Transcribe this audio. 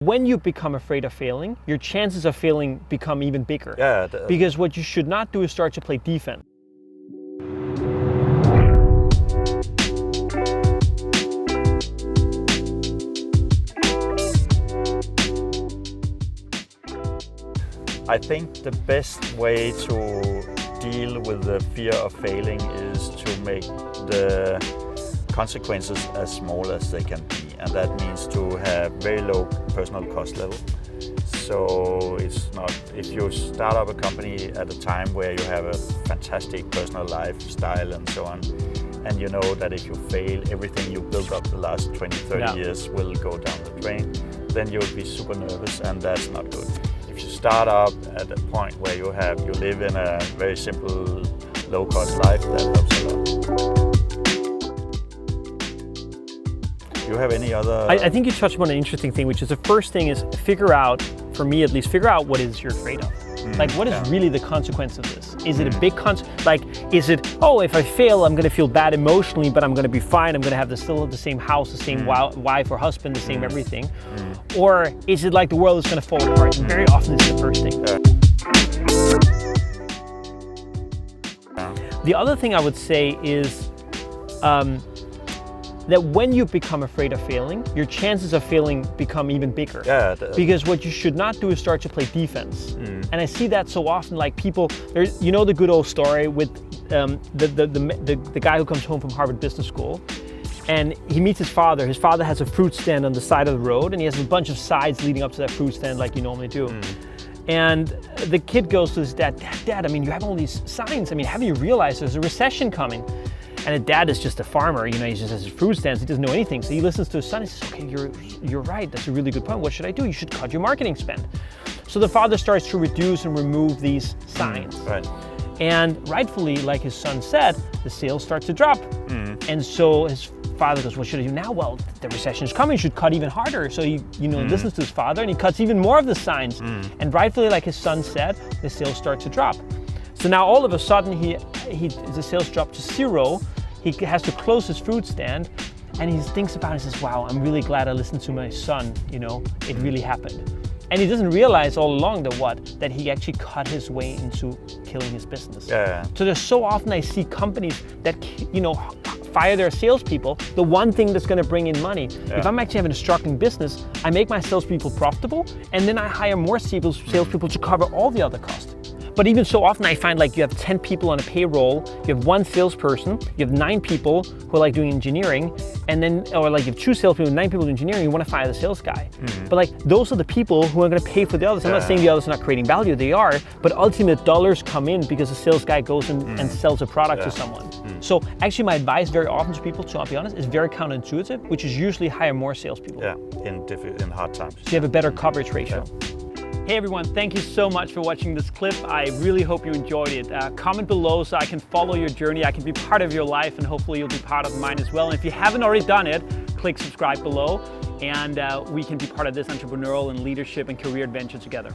When you become afraid of failing, your chances of failing become even bigger. Yeah. Because what you should not do is start to play defense. I think the best way to deal with the fear of failing is to make the consequences as small as they can be, and that means to have very low personal cost level. So it's not, if you start up a company at a time where you have a fantastic personal lifestyle and so on, and you know that if you fail, everything you built up the last 20, 30 years will go down the drain, then you'll be super nervous, and that's not good. If you start up at a point where you live in a very simple, low-cost life, that helps a lot. Do you have any other? I think you touched on an interesting thing, which is the first thing is figure out, for me at least, figure out what is you're afraid of. Like, what is really the consequence of this? Is it a big like, is it, oh, if I fail, I'm gonna feel bad emotionally, but I'm gonna be fine, I'm gonna have still the same house, the same wife or husband, the same everything? Or is it like the world is gonna fall apart? And very often it's the first thing. The other thing I would say is, that when you become afraid of failing, your chances of failing become even bigger. Yeah. Because what you should not do is start to play defense. And I see that so often, like people, you know the good old story with the guy who comes home from Harvard Business School, and he meets his father. His father has a fruit stand on the side of the road, and he has a bunch of sides leading up to that fruit stand like you normally do. And the kid goes to his dad, Dad, I mean, you have all these signs. I mean, haven't you realized there's a recession coming? And his dad is just a farmer, you know, he just has his fruit stands, he doesn't know anything. So he listens to his son and says, okay, you're right, that's a really good point. What should I do? You should cut your marketing spend. So the father starts to reduce and remove these signs. Right. And rightfully, like his son said, the sales start to drop. And so his father goes, what should I do now? Well, the recession is coming, you should cut even harder. So he listens to his father and he cuts even more of the signs. And rightfully, like his son said, the sales start to drop. So now all of a sudden the sales drop to zero. He has to close his fruit stand, and he thinks about it and says, wow, I'm really glad I listened to my son, you know, it really happened. And he doesn't realize all along that he actually cut his way into killing his business. Yeah. So there's so often I see companies that, you know, fire their salespeople, the one thing that's gonna bring in money. If I'm actually having a struggling business, I make my salespeople profitable, and then I hire more salespeople to cover all the other costs. But even so often I find like you have 10 people on a payroll, you have one salesperson, you have 9 people who are like doing engineering, and then, or like you have 2 salespeople and 9 people in engineering, you want to fire the sales guy. But like those are the people who are going to pay for the others. I'm not saying the others are not creating value, they are, but ultimate dollars come in because the sales guy goes and sells a product to someone. So actually my advice very often to people, to be honest, is very counterintuitive, which is usually hire more salespeople. Yeah, in hard times. So you have a better coverage ratio. Hey everyone, thank you so much for watching this clip. I really hope you enjoyed it. Comment below so I can follow your journey, I can be part of your life, and hopefully you'll be part of mine as well. And if you haven't already done it, click subscribe below, and we can be part of this entrepreneurial and leadership and career adventure together.